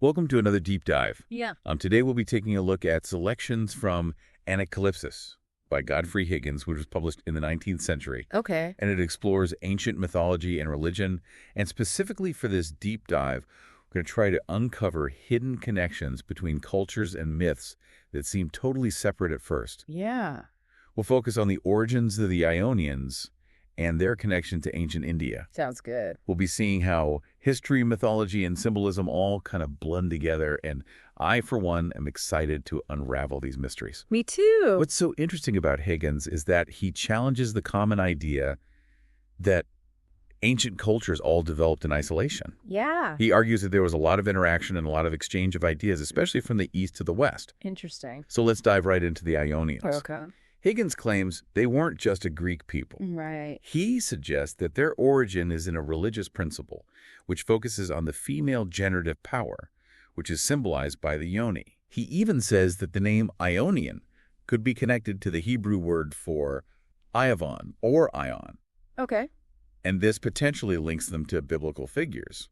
Welcome to another deep dive. Yeah. Today we'll be taking a look at selections from Anacalypsis by Godfrey Higgins, which was published in the 19th century. Okay. And it explores ancient mythology and religion. And specifically for this deep dive, we're going to try to uncover hidden connections between cultures and myths that seem totally separate at first. Yeah. We'll focus on the origins of the Ionians and their connection to ancient India. Sounds good. We'll be seeing how history, mythology, and symbolism all kind of blend together, and I, for one, am excited to unravel these mysteries. Me too. What's so interesting about Higgins is that he challenges the common idea that ancient cultures all developed in isolation. Yeah. He argues that there was a lot of interaction and a lot of exchange of ideas, especially from the east to the west. Interesting. So let's dive right into the Ionians. Okay. Higgins claims they weren't just a Greek people. Right. He suggests that their origin is in a religious principle, which focuses on the female generative power, which is symbolized by the yoni. He even says that the name Ionian could be connected to the Hebrew word for Iavon or Ion, Okay. and this potentially links them to biblical figures,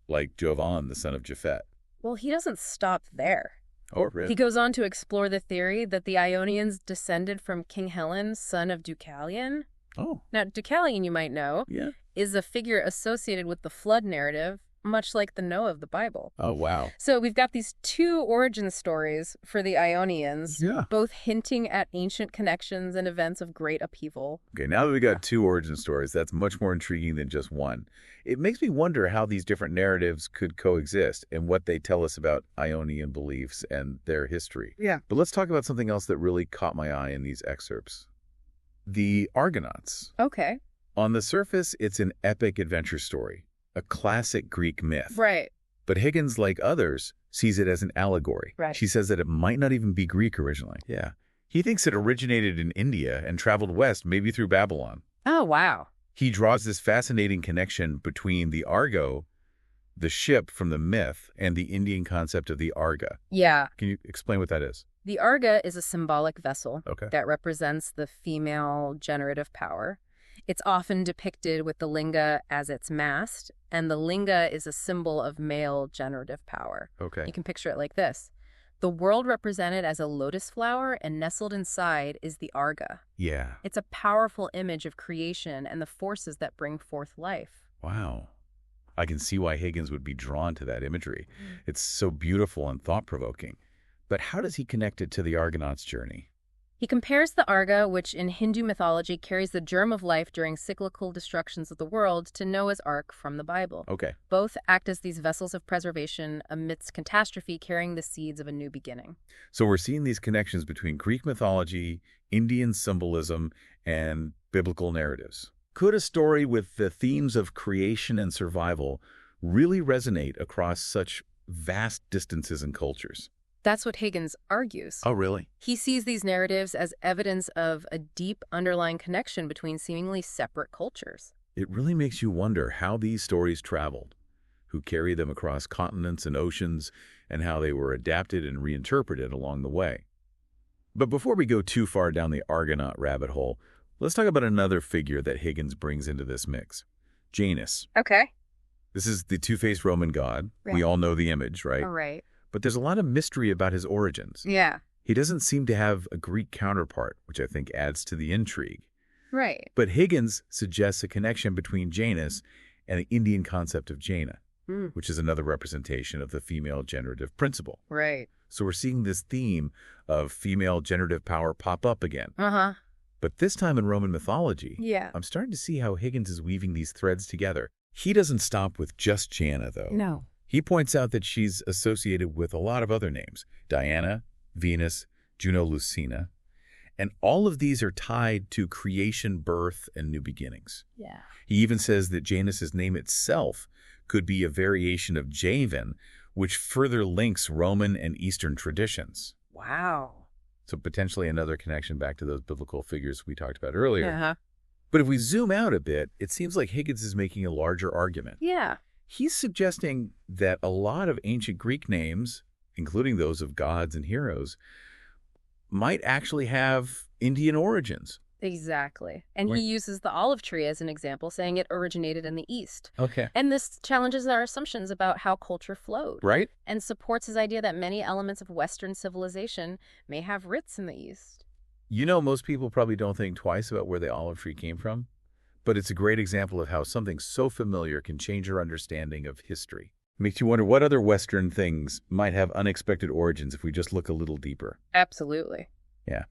like Jovan, the son of Japhet. Well, he doesn't stop there. Oh, really? He goes on to explore the theory that the Ionians descended from King Helen, son of Deucalion. Oh, Now, Deucalion, you might know, yeah. is a figure associated with the flood narrative, much like the Noah of the Bible. Oh, wow. So we've got these two origin stories for the Ionians, Yeah. both hinting at ancient connections and events of great upheaval. Okay, now that we got two origin stories, that's much more intriguing than just one. It makes me wonder how these different narratives could coexist and what they tell us about Ionian beliefs and their history. Yeah. But let's talk about something else that really caught my eye in these excerpts. The Argonauts. Okay. On the surface, it's an epic adventure story, a classic Greek myth. Right. But Higgins, like others, sees it as an allegory. Right. She says that it might not even be Greek originally. Yeah. He thinks it originated in India and traveled west, maybe through Babylon. Oh, wow. He draws this fascinating connection between the Argo, the ship from the myth, and the Indian concept of the Arga. Yeah. Can you explain what that is? The Arga is a symbolic vessel Okay. that represents the female generative power. It's often depicted with the linga as its mast, and the linga is a symbol of male generative power. Okay. You can picture it like this. The world represented as a lotus flower, and nestled inside is the Arga. Yeah. It's a powerful image of creation and the forces that bring forth life. Wow. I can see why Higgins would be drawn to that imagery. It's so beautiful and thought-provoking. But how does he connect it to the Argonauts' journey? He compares the Arga, which in Hindu mythology carries the germ of life during cyclical destructions of the world, to Noah's Ark from the Bible. Okay. Both act as these vessels of preservation amidst catastrophe, carrying the seeds of a new beginning. So we're seeing these connections between Greek mythology, Indian symbolism, and biblical narratives. Could a story with the themes of creation and survival really resonate across such vast distances and cultures? That's what Higgins argues. Oh, really? He sees these narratives as evidence of a deep underlying connection between seemingly separate cultures. It really makes you wonder how these stories traveled, who carried them across continents and oceans, and how they were adapted and reinterpreted along the way. But before we go too far down the Argonaut rabbit hole, let's talk about another figure that Higgins brings into this mix, Janus. Okay. This is the two-faced Roman god. Right. We all know the image, right? All right. But there's a lot of mystery about his origins. Yeah. He doesn't seem to have a Greek counterpart, which I think adds to the intrigue. Right. But Higgins suggests a connection between Janus and the Indian concept of Jaina, which is another representation of the female generative principle. Right. So we're seeing this theme of female generative power pop up again. Uh-huh. But this time in Roman mythology, Yeah. I'm starting to see how Higgins is weaving these threads together. He doesn't stop with just Jaina, though. No. He points out that she's associated with a lot of other names: Diana, Venus, Juno Lucina. And all of these are tied to creation, birth, and new beginnings. Yeah. He even says that Janus's name itself could be a variation of Javan, which further links Roman and Eastern traditions. Wow. So potentially another connection back to those biblical figures we talked about earlier. Uh-huh. But if we zoom out a bit, it seems like Higgins is making a larger argument. Yeah. He's suggesting that a lot of ancient Greek names, including those of gods and heroes, might actually have Indian origins. Exactly. And Right. he uses the olive tree as an example, saying it originated in the East. Okay. And this challenges our assumptions about how culture flowed Right? and supports his idea that many elements of Western civilization may have roots in the East. You know, most people probably don't think twice about where the olive tree came from, but it's a great example of how something so familiar can change our understanding of history. Makes you wonder what other Western things might have unexpected origins if we just look a little deeper. Absolutely. Yeah.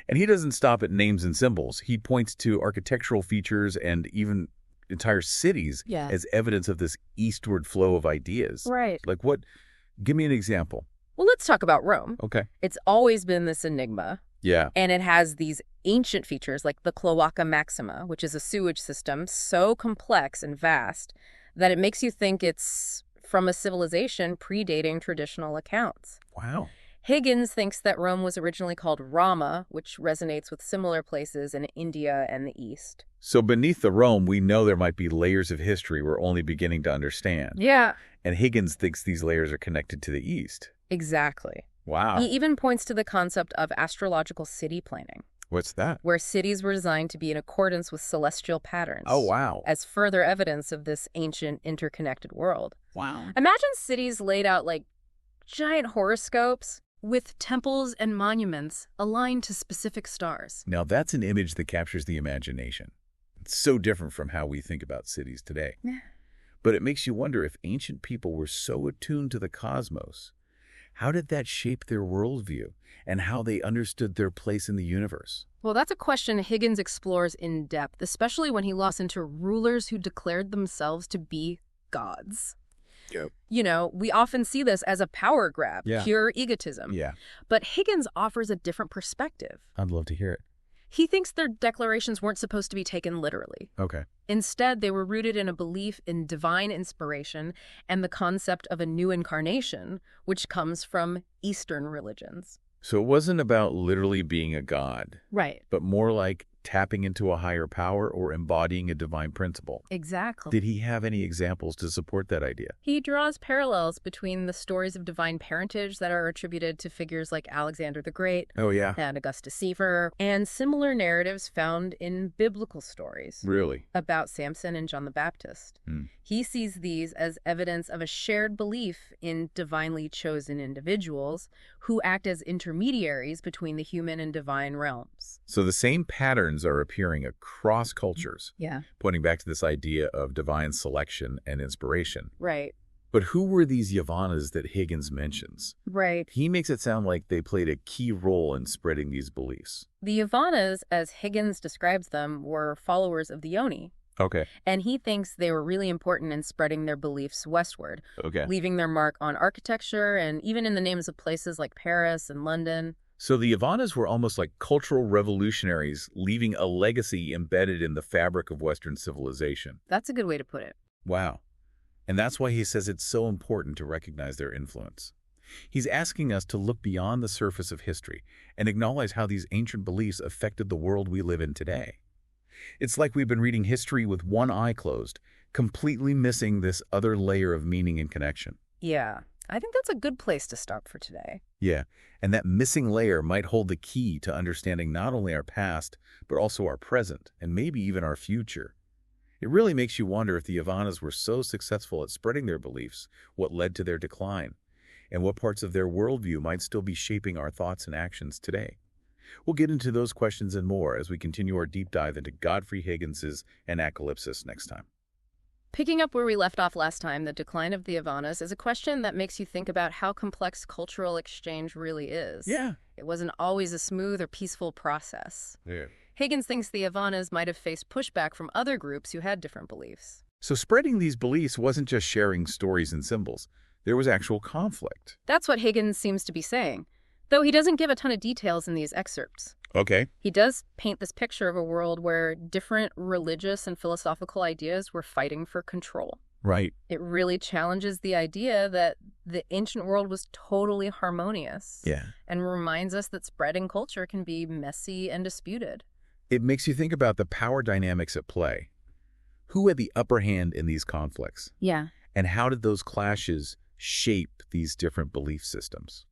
And he doesn't stop at names and symbols. He points to architectural features and even entire cities Yeah. as evidence of this eastward flow of ideas. Right. Like what? Give me an example. Well, let's talk about Rome. Okay. It's always been this enigma, Yeah. and it has these ancient features like the Cloaca Maxima, which is a sewage system so complex and vast that it makes you think it's from a civilization predating traditional accounts. Wow. Higgins thinks that Rome was originally called Rama, which resonates with similar places in India and the East. So beneath the Rome, we know there might be layers of history we're only beginning to understand. Yeah, And Higgins thinks these layers are connected to the East. exactly. Wow. He even points to the concept of astrological city planning, What's that? where cities were designed to be in accordance with celestial patterns. Oh, wow. As further evidence of this ancient interconnected world. Wow. Imagine cities laid out like giant horoscopes with temples and monuments aligned to specific stars. Now, that's an image that captures the imagination. It's so different from how we think about cities today. Yeah. But it makes you wonder if ancient people were so attuned to the cosmos, how did that shape their worldview and how they understood their place in the universe? Well, that's a question Higgins explores in depth, especially when he looks into rulers who declared themselves to be gods. Yep. You know, we often see this as a power grab, Yeah. pure egotism. Yeah, But Higgins offers a different perspective. I'd love to hear it. He thinks their declarations weren't supposed to be taken literally. Okay. Instead, they were rooted in a belief in divine inspiration and the concept of a new incarnation, which comes from Eastern religions. So it wasn't about literally being a god, Right. but more like tapping into a higher power or embodying a divine principle. Exactly. Did he have any examples to support that idea? He draws parallels between the stories of divine parentage that are attributed to figures like Alexander the Great Oh, yeah. and Augustus Caesar, and similar narratives found in biblical stories Really? about Samson and John the Baptist. Hmm. He sees these as evidence of a shared belief in divinely chosen individuals who act as intermediaries between the human and divine realms. So the same patterns are appearing across cultures, Yeah. pointing back to this idea of divine selection and inspiration. Right. But who were these Yavanas that Higgins mentions? Right. He makes it sound like they played a key role in spreading these beliefs. The Yavanas, as Higgins describes them, were followers of the Yoni, Okay. and he thinks they were really important in spreading their beliefs westward, Okay. leaving their mark on architecture and even in the names of places like Paris and London. So the Yavanas were almost like cultural revolutionaries, leaving a legacy embedded in the fabric of Western civilization. That's a good way to put it. Wow. And that's why he says it's so important to recognize their influence. He's asking us to look beyond the surface of history and acknowledge how these ancient beliefs affected the world we live in today. It's like we've been reading history with one eye closed, completely missing this other layer of meaning and connection. Yeah, I think that's a good place to stop for today. Yeah, and that missing layer might hold the key to understanding not only our past, but also our present, and maybe even our future. It really makes you wonder if the Yavanas were so successful at spreading their beliefs, what led to their decline, and what parts of their worldview might still be shaping our thoughts and actions today. We'll get into those questions and more as we continue our deep dive into Godfrey Higgins's Anacalypsis next time. Picking up where we left off last time, the decline of the Yavanas is a question that makes you think about how complex cultural exchange really is. Yeah. It wasn't always a smooth or peaceful process. Yeah. Higgins thinks the Yavanas might have faced pushback from other groups who had different beliefs. So spreading these beliefs wasn't just sharing stories and symbols. There was actual conflict. That's what Higgins seems to be saying, though he doesn't give a ton of details in these excerpts. Okay. He does paint this picture of a world where different religious and philosophical ideas were fighting for control. Right. It really challenges the idea that the ancient world was totally harmonious. Yeah. And reminds us that spreading culture can be messy and disputed. It makes you think about the power dynamics at play. Who had the upper hand in these conflicts? Yeah. And how did those clashes shape these different belief systems?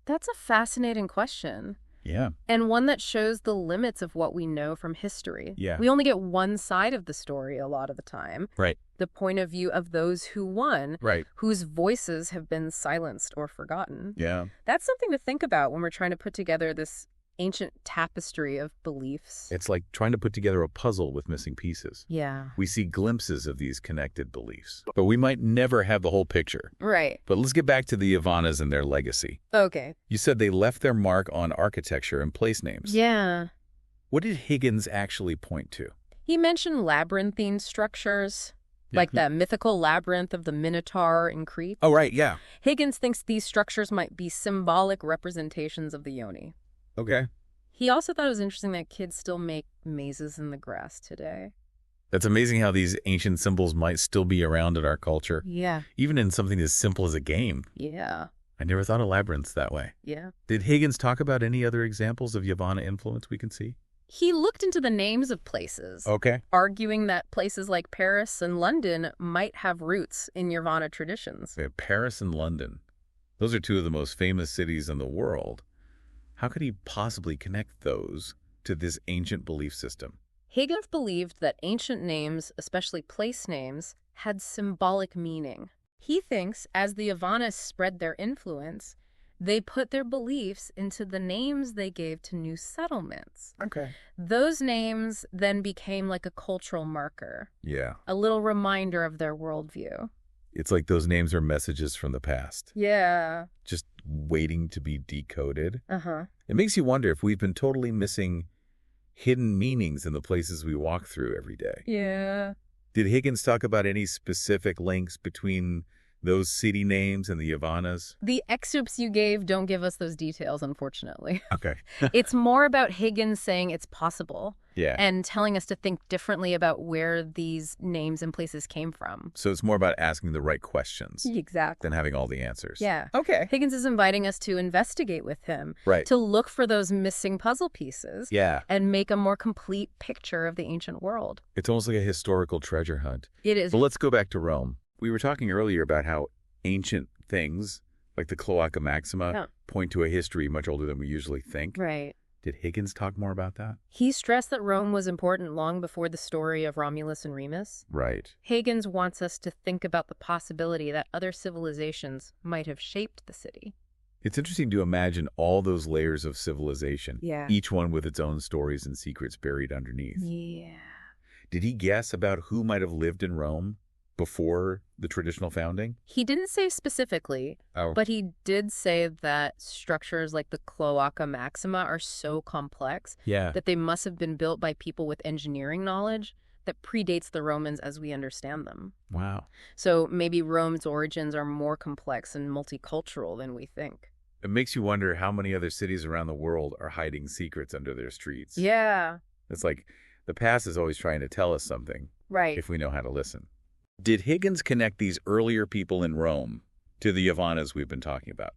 That's a fascinating question. Yeah. And one that shows the limits of what we know from history. Yeah. We only get one side of the story a lot of the time. Right. The point of view of those who won, Right. whose voices have been silenced or forgotten. Yeah. That's something to think about when we're trying to put together this ancient tapestry of beliefs. It's like trying to put together a puzzle with missing pieces. Yeah. We see glimpses of these connected beliefs, but we might never have the whole picture. Right. But let's get back to the Yavanas and their legacy. Okay. You said they left their mark on architecture and place names. Yeah. What did Higgins actually point to? He mentioned labyrinthine structures, like the mythical labyrinth of the Minotaur in Crete. Oh, right, yeah. Higgins thinks these structures might be symbolic representations of the yoni. Okay. He also thought it was interesting that kids still make mazes in the grass today. That's amazing how these ancient symbols might still be around in our culture, Yeah. even in something as simple as a game. Yeah. I never thought of labyrinths that way. Yeah. Did Higgins talk about any other examples of Yavana influence we can see? He looked into the names of places, Okay. arguing that places like Paris and London might have roots in Yavana traditions. We have Paris and London. Those are two of the most famous cities in the world. How could he possibly connect those to this ancient belief system? Higgins believed that ancient names, especially place names, had symbolic meaning. He thinks as the Yavanas spread their influence, they put their beliefs into the names they gave to new settlements. Okay. Those names then became like a cultural marker, Yeah. a little reminder of their worldview. It's like those names are messages from the past, Yeah. just waiting to be decoded. Uh-huh. It makes you wonder if we've been totally missing hidden meanings in the places we walk through every day. Yeah. Did Higgins talk about any specific links between those city names and the Yavanas? The excerpts you gave don't give us those details, unfortunately. Okay. It's more about Higgins saying it's possible Yeah. and telling us to think differently about where these names and places came from. So it's more about asking the right questions Exactly. than having all the answers. Yeah. Okay. Higgins is inviting us to investigate with him, Right. to look for those missing puzzle pieces Yeah. and make a more complete picture of the ancient world. It's almost like a historical treasure hunt. It is. But let's go back to Rome. We were talking earlier about how ancient things, like the Cloaca Maxima, Yeah. point to a history much older than we usually think. Right. Did Higgins talk more about that? He stressed that Rome was important long before the story of Romulus and Remus. Right. Higgins wants us to think about the possibility that other civilizations might have shaped the city. It's interesting to imagine all those layers of civilization, Yeah. each one with its own stories and secrets buried underneath. Yeah. Did he guess about who might have lived in Rome before the traditional founding? He didn't say specifically, Oh. but he did say that structures like the Cloaca Maxima are so complex Yeah. that they must have been built by people with engineering knowledge that predates the Romans as we understand them. Wow. So maybe Rome's origins are more complex and multicultural than we think. It makes you wonder how many other cities around the world are hiding secrets under their streets. Yeah, It's like the past is always trying to tell us something right. if we know how to listen. Did Higgins connect these earlier people in Rome to the Yavanas we've been talking about?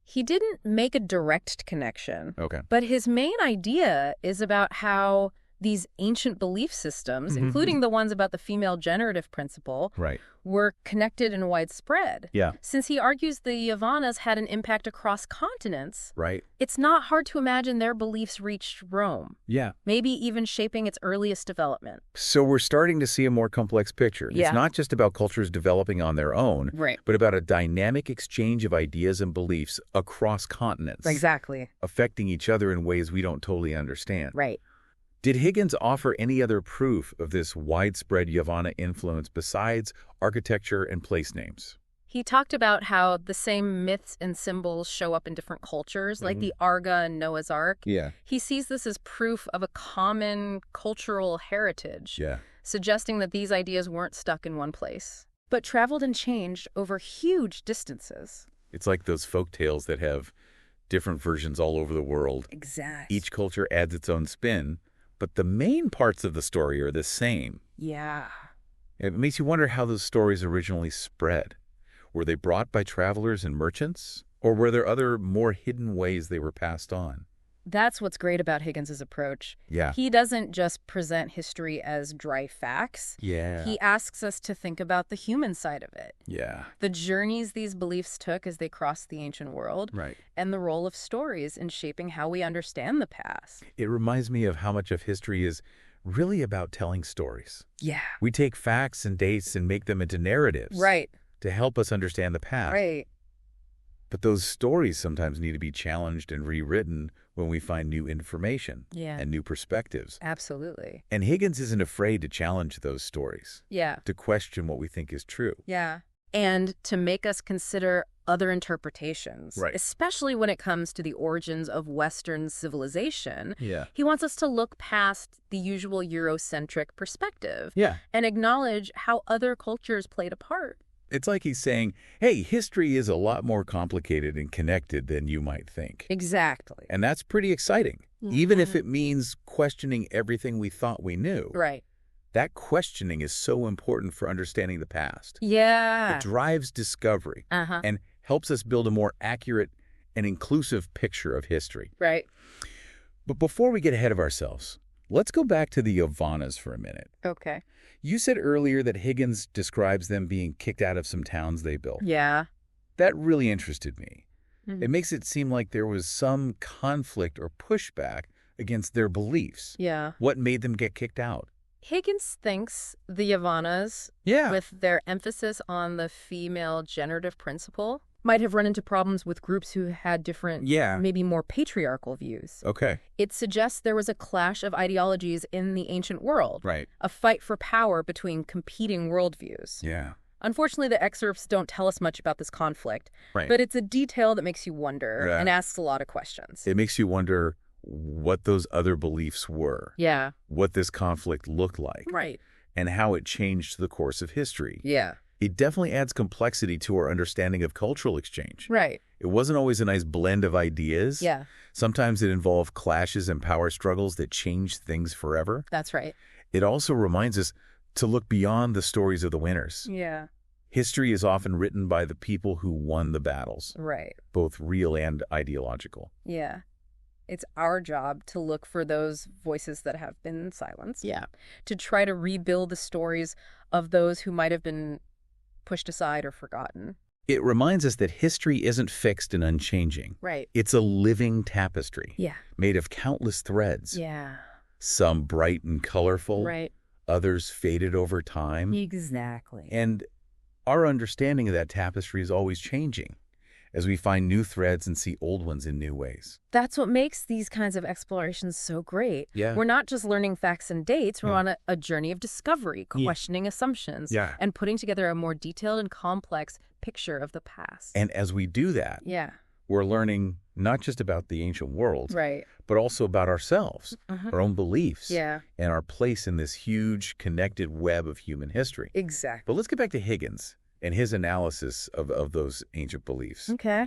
He didn't make a direct connection, Okay. but his main idea is about how these ancient belief systems, Mhm. including the ones about the female generative principle, Right. were connected and widespread. Yeah. Since he argues the Yavanas had an impact across continents, Right. it's not hard to imagine their beliefs reached Rome, Yeah. maybe even shaping its earliest development. So we're starting to see a more complex picture. Yeah. It's not just about cultures developing on their own, Right. but about a dynamic exchange of ideas and beliefs across continents, Exactly. affecting each other in ways we don't totally understand. Right. Did Higgins offer any other proof of this widespread Yavana influence besides architecture and place names? He talked about how the same myths and symbols show up in different cultures, like the Arga and Noah's Ark. Yeah. He sees this as proof of a common cultural heritage, Yeah. suggesting that these ideas weren't stuck in one place, but traveled and changed over huge distances. It's like those folk tales that have different versions all over the world. Exactly. Each culture adds its own spin, but the main parts of the story are the same. Yeah. It makes you wonder how those stories originally spread. Were they brought by travelers and merchants? Or were there other, more hidden ways they were passed on? That's what's great about Higgins's approach. Yeah. He doesn't just present history as dry facts. Yeah. He asks us to think about the human side of it. Yeah. The journeys these beliefs took as they crossed the ancient world. Right. And the role of stories in shaping how we understand the past. It reminds me of how much of history is really about telling stories. Yeah. We take facts and dates and make them into narratives. Right. To help us understand the past. Right. But those stories sometimes need to be challenged and rewritten when we find new information and new perspectives. Absolutely. And Higgins isn't afraid to challenge those stories, Yeah. to question what we think is true. Yeah. And to make us consider other interpretations, Right. especially when it comes to the origins of Western civilization. Yeah. He wants us to look past the usual Eurocentric perspective Yeah. and acknowledge how other cultures played a part. It's like he's saying, hey, history is a lot more complicated and connected than you might think. Exactly. And that's pretty exciting, even if it means questioning everything we thought we knew. Right. That questioning is so important for understanding the past. Yeah. It drives discovery and helps us build a more accurate and inclusive picture of history. Right. But before we get ahead of ourselves, let's go back to the Yavanas for a minute. Okay. You said earlier that Higgins describes them being kicked out of some towns they built. Yeah. That really interested me. It makes it seem like there was some conflict or pushback against their beliefs. Yeah. What made them get kicked out? Higgins thinks the Yavanas, with their emphasis on the female generative principle, might have run into problems with groups who had different, maybe more patriarchal views. Okay. It suggests there was a clash of ideologies in the ancient world. Right. A fight for power between competing worldviews. Yeah. Unfortunately, the excerpts don't tell us much about this conflict. Right. But it's a detail that makes you wonder and asks a lot of questions. It makes you wonder what those other beliefs were. Yeah. What this conflict looked like. Right. And how it changed the course of history. Yeah. It definitely adds complexity to our understanding of cultural exchange. Right. It wasn't always a nice blend of ideas. Yeah. Sometimes it involved clashes and power struggles that changed things forever. That's right. It also reminds us to look beyond the stories of the winners. Yeah. History is often written by the people who won the battles, Right. both real and ideological. Yeah. It's our job to look for those voices that have been silenced. Yeah. To try to rebuild the stories of those who might have been pushed aside or forgotten. It reminds us that history isn't fixed and unchanging. Right. It's a living tapestry. Yeah. Made of countless threads. Yeah. Some bright and colorful. Right. Others faded over time. Exactly. And our understanding of that tapestry is always changing as we find new threads and see old ones in new ways. That's what makes these kinds of explorations so great. Yeah. We're not just learning facts and dates. We're on a journey of discovery, questioning assumptions, and putting together a more detailed and complex picture of the past. And as we do that, we're learning not just about the ancient world, Right. but also about ourselves, our own beliefs, Yeah. and our place in this huge connected web of human history. Exactly. But let's get back to Higgins and his analysis of those ancient beliefs. Okay.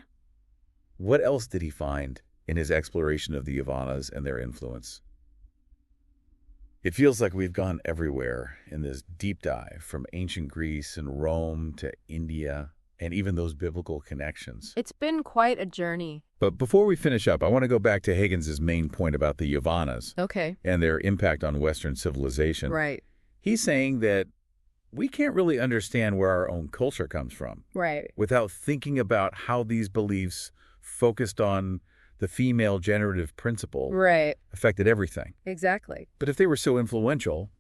What else did he find in his exploration of the Yavanas and their influence? It feels like we've gone everywhere in this deep dive, from ancient Greece and Rome to India, and even those biblical connections. It's been quite a journey. But before we finish up, I want to go back to Higgins's main point about the Yavanas Okay. and their impact on Western civilization. Right. He's saying that we can't really understand where our own culture comes from Right. without thinking about how these beliefs focused on the female generative principle Right. affected everything. Exactly. But if they were so influential,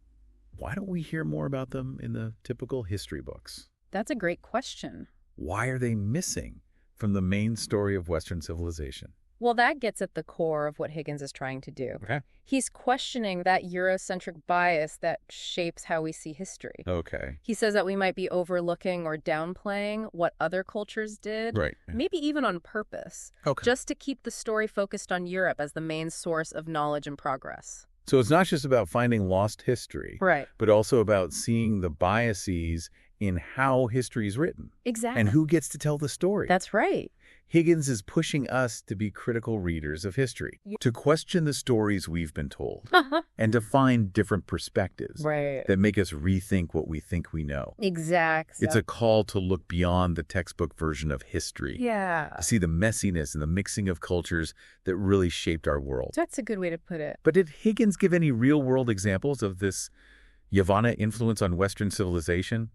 why don't we hear more about them in the typical history books? That's a great question. Why are they missing from the main story of Western civilization? Well, that gets at the core of what Higgins is trying to do. Okay. He's questioning that Eurocentric bias that shapes how we see history. Okay. He says that we might be overlooking or downplaying what other cultures did, Right. maybe even on purpose, Okay. just to keep the story focused on Europe as the main source of knowledge and progress. So it's not just about finding lost history, Right. but also about seeing the biases in how history is written Exactly. and who gets to tell the story. That's right. Higgins is pushing us to be critical readers of history, to question the stories we've been told, and to find different perspectives Right. that make us rethink what we think we know. Exactly. It's a call to look beyond the textbook version of history, Yeah. to see the messiness and the mixing of cultures that really shaped our world. That's a good way to put it. But did Higgins give any real-world examples of this Yavanna influence on Western civilization?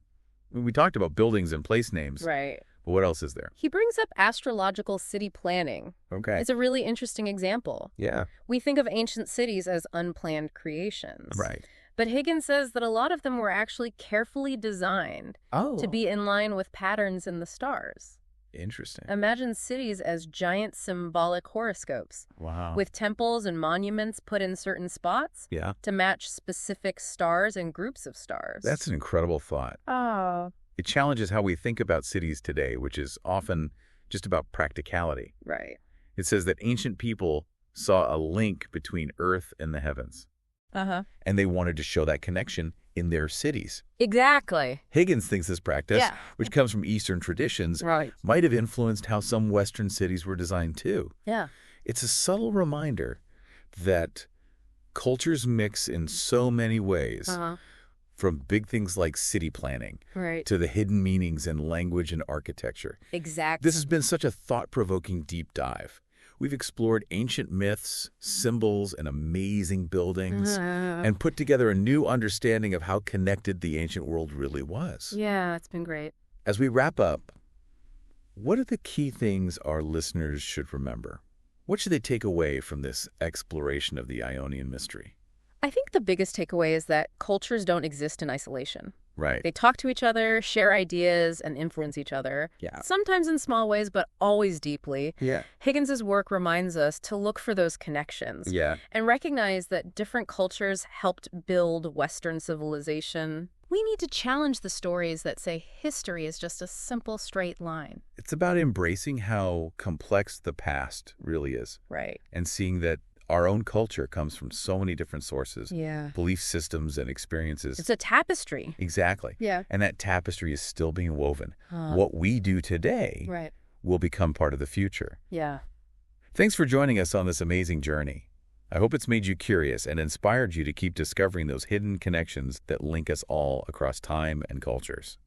I mean, we talked about buildings and place names, Right. but what else is there? He brings up astrological city planning. Okay. It's a really interesting example. Yeah. We think of ancient cities as unplanned creations. Right. But Higgins says that a lot of them were actually carefully designed to be in line with patterns in the stars. Interesting. Imagine cities as giant symbolic horoscopes, Wow. with temples and monuments put in certain spots Yeah. to match specific stars and groups of stars. That's an incredible thought. Oh, It challenges how we think about cities today, which is often just about practicality. right. It says that ancient people saw a link between earth and the heavens, Uh-huh. and they wanted to show that connection in their cities. Exactly. Higgins thinks this practice, Yeah. which comes from Eastern traditions, Right. might have influenced how some Western cities were designed too. Yeah. It's a subtle reminder that cultures mix in so many ways, Uh-huh. from big things like city planning Right. to the hidden meanings in language and architecture. Exactly. This has been such a thought-provoking deep dive. We've explored ancient myths, symbols, and amazing buildings, and put together a new understanding of how connected the ancient world really was. Yeah, it's been great. As we wrap up, what are the key things our listeners should remember? What should they take away from this exploration of the Ionian mystery? I think the biggest takeaway is that cultures don't exist in isolation. Right. They talk to each other, share ideas, and influence each other. Yeah. Sometimes in small ways, but always deeply. Yeah. Higgins's work reminds us to look for those connections Yeah. and recognize that different cultures helped build Western civilization. We need to challenge the stories that say history is just a simple straight line. It's about embracing how complex the past really is, Right. and seeing that our own culture comes from so many different sources, Yeah. belief systems and experiences. It's a tapestry. Exactly. Yeah. And that tapestry is still being woven. Huh. What we do today Right. will become part of the future. Yeah. Thanks for joining us on this amazing journey. I hope it's made you curious and inspired you to keep discovering those hidden connections that link us all across time and cultures.